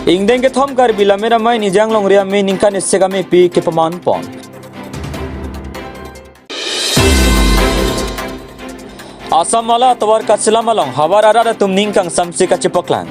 Ingdeng ke thom kar bila mera mai ni jang long ria me ningkan segame pi ke paman pon. Asam mala tawar ka sila malong hawar arada tum ningkang samsi ka chipoklang.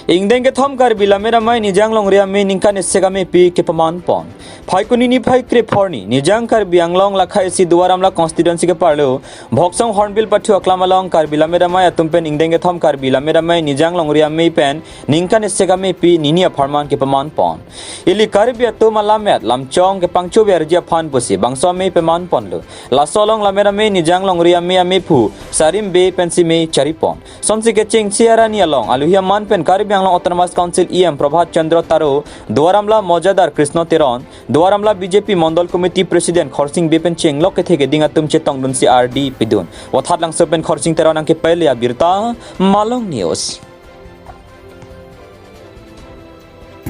Ingdeng ke thom kar bila mera mai ni jang long ria me ningkan segame pi ke paman pon. Phaikuni ni phaikre phorni ni jang kar bianglong lakhai si duaramla constituency ke parlo bhoksong hornbill pathu aklamalong kar bila mera mai atumpen ingdeng ke thom kar bila mera mai ni jang long ria me pen ningkan segame pi ninia pharman ke paman pon. Ili kar bia to malamet lamchong ke pangcho berja phan pusi bangso me peman pon lo. La solong la mera me ni jang long ria me phu sarim be pensi me charipon. Somsi ke ching siara ni along aluhia man pen kar bianglong autonomous council em prabhat chandra taro duaramla mojadar krishna teron duaramla BJP Mondol Committee President Khorsing Bepen Cheng Loke Thege Dinga Tumche Tongdun CRD Pidun Wathat Lang Sopen Khorsing Teron Angke Pele Abirta Malong News.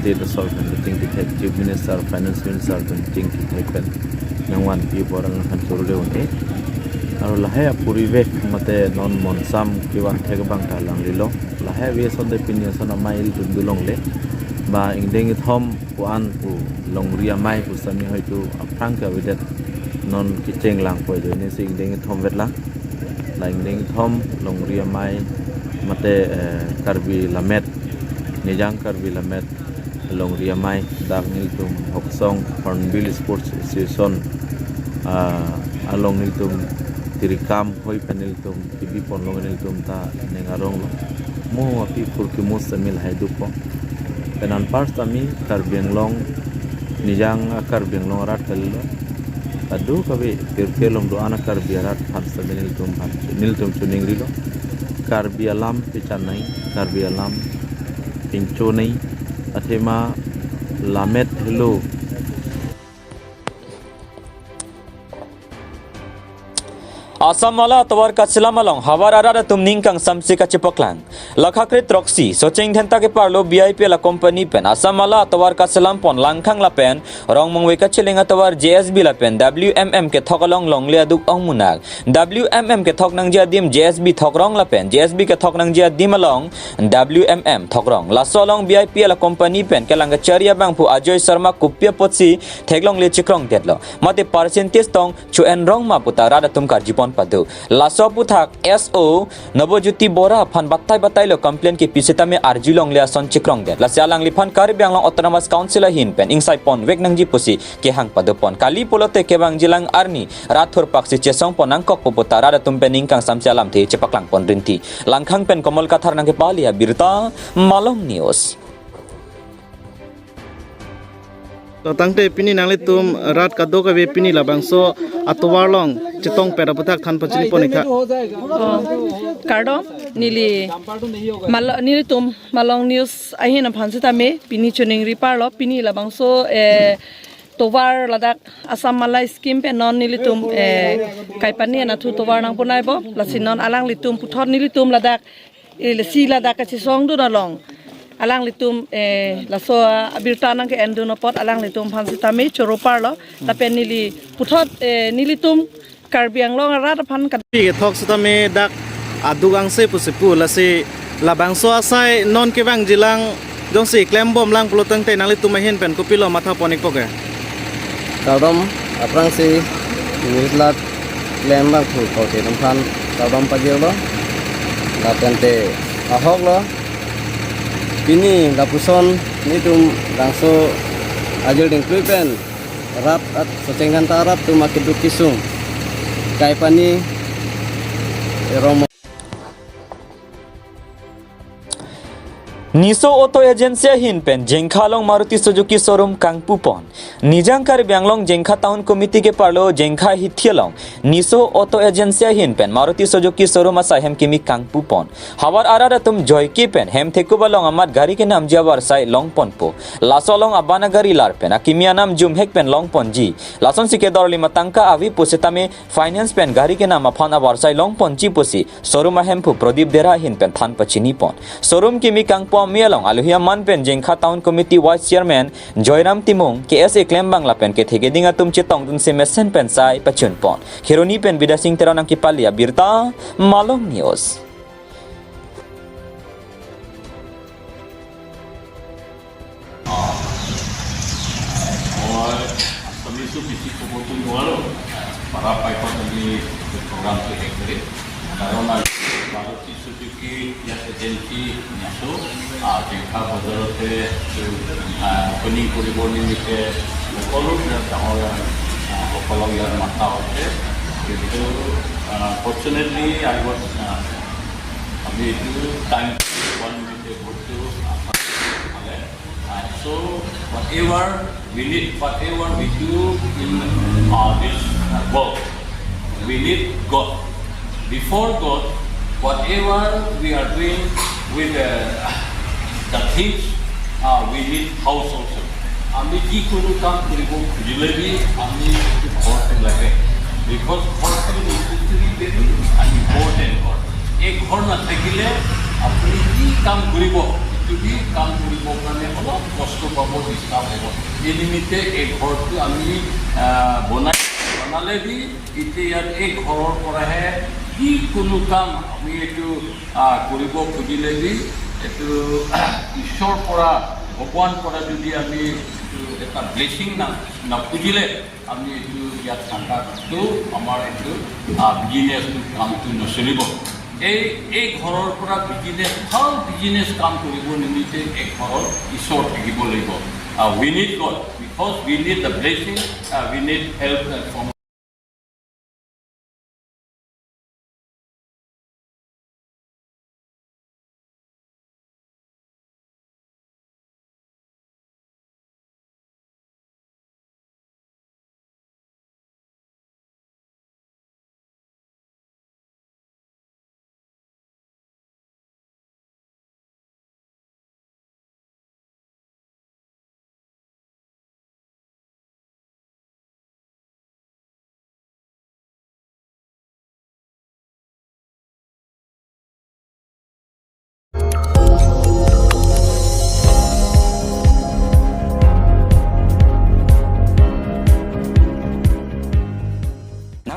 The solve the thing to take Chief Minister, Finance Minister, the thing to take pen. Yang one people orang akan suruh dia ni. Kalau lahir puriwek mate non monsam kiwan thege bang talang lilo. Lahir we son the opinion son mail dulong le. Ba ingdeng thom puan pu long ria mai pu sami hoi tu aprang ka wedet non kicheng lang poi do ni sing deng thom vet lang la ingdeng thom long ria mai mate karbi lamet nijang karbi lamet long ria mai dak nil tum hoksong hornbill sports association along nil tum tirikam hoi panel tum tibi pon long nil tum ta nengarong mo api kurki mo samil hai du po penan pars tami karbianglong nijang karbianglong rat kallo adu kabe pirkelom do ana karbiarat phansa nil tum chuning rilo karbialam pichanai karbialam pinchonai athema lamet hello Asam mala tawar ka sila malong hawar arada tum ningkang samsi ka chipoklang lakhakre troxy socheng thenta ke parlo BIP la company pen asam mala tawar ka salam pon langkhang la pen rong mongwe ka chilenga tawar JSB la pen WMM ke thokalong long le aduk ong munak WMM ke thok nang ja dim JSB thokrong la pen JSB ke thok nang ja dim along WMM thokrong la solong BIP la company pen ke langa charia bang pu Ajoy Sharma kupya potsi theklong le chikrong tetlo mate percentage tong chu en rong ma puta rada tum kar jipon padu laso puthak SO Nabojyoti Bora phan batai lo complain ke piseta me arjilong le son chikrong det la sialang liphan kar bianglong autonomous council hin pen insai pon wek nang ji pusi ke hang padu pon kali polote ke bang jilang arni rathor paksi chesong ponang kok popota rada tum pen ingkang samsialam the chepaklang pon rinti langkhang pen komol kathar nang ke pali Abirta Malong News. Tangte Pini nangli tum rat kado ka be Pini labangso atowar long chetong pera putak than pachini ponika kardo nili nili tum Malong News ahina phanse tame Pini chuning ripar lo Pini labangso towar ladak asam malai scheme pe non nili tum kaipani na thu towar nang punai bo lasinon alang litum puthor nili tum ladak si ladak ka chisong du na long alang litum laso Abirta nang ke endu no pot alang litum phansi tame choropar lo tapen nili puthot nilitum karbianglong rat phan ka pi thok sutame dak adugang se pusipu lasi labangso asai non ke bang jilang jong si klem bom lang plotang te nangli tum hen pen kopilo matha ponik poke Kaudom aprang si nislat klem bang thu ko te nam phan kaudom pajil lo latente ahok lo Pini lapuson ni tum langso ajil ding pen rap at socengan tarap tu makiduk kisung kai pani romo Niso Auto Agency hin pen Jengkhalong Maruti Suzuki showroom Kangpu pon Nijangkar Bianglong Jengkha Town Committee ke parlo Jengkha Hithialong Niso Auto Agency hin pen Maruti Suzuki showroom asa hem kimi Kangpu pon hawar arada tum joy ki pen hem thekubalong amat gari ke nam jawar sai long pon po lasolong abana gari lar pen akimia nam jum hek pen long pon ji lason sike dorli matangka avi pusetame finance pen gari ke nam afan abar sai long pon ji pusi showroom hem pu Pradip Dera hin pen than pachini pon showroom kimi Kangpu Mialong aluhia man pen Jengkha Town Committee Vice Chairman Joyram Timung KSA claim bangla pen ke thege dinga tum chitong dun se mesen pen sai pachun pon Khironi pen Vida Singh Teranang ki pali Abirta Malong News. kami itu bisi kebutuhan walau para paipot kami program itu hekari karena baru Suzuki yang agensi nyaso jengka bazarote Pini kuriboni nike kolom dan tahu kolom yang mata oke itu fortunately I was kami itu time 1 minute waktu so whatever we do in this world, we need God. Before God, whatever we are doing with the things, we need house also. আমি যিকোনো কাম কৰিব খুজিলেবি আমি ঘৰতে লাগে because ঘৰটো very important ঘৰ এই ঘৰ নাথাকিলে আপুনি কি কাম কৰিব যদি কাম কৰিবৰ কাৰণে অলপ কষ্ট পাব ডিষ্টাৰ্ব হ'ব এই নিমিত্তে এই ঘৰটো আমি বনালেবি এতিয়া ইয়াত এই ঘৰৰ পৰাহে যিকোনো কাম আমি এইটো কৰিব খুজিলেবি এইটো ঈশ্বৰৰ পৰা ভগৱান পৰা যদি আমি এটা ব্লেছিং নাখুজিলে আমি এইটো ইয়াত থকাটো আমাৰ এইটো বিজনেছটো কামটো নচলিব এই ঘৰৰ পৰা ভাল বিজনেছ কাম কৰিব নিমিত্তে এই ঘৰত ঈশ্বৰ থাকিব লাগিব we need God because we need the blessing we need help from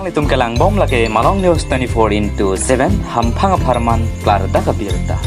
Itum kelang bom lake Malong News 24/7 hampang aparman klar da Abirta.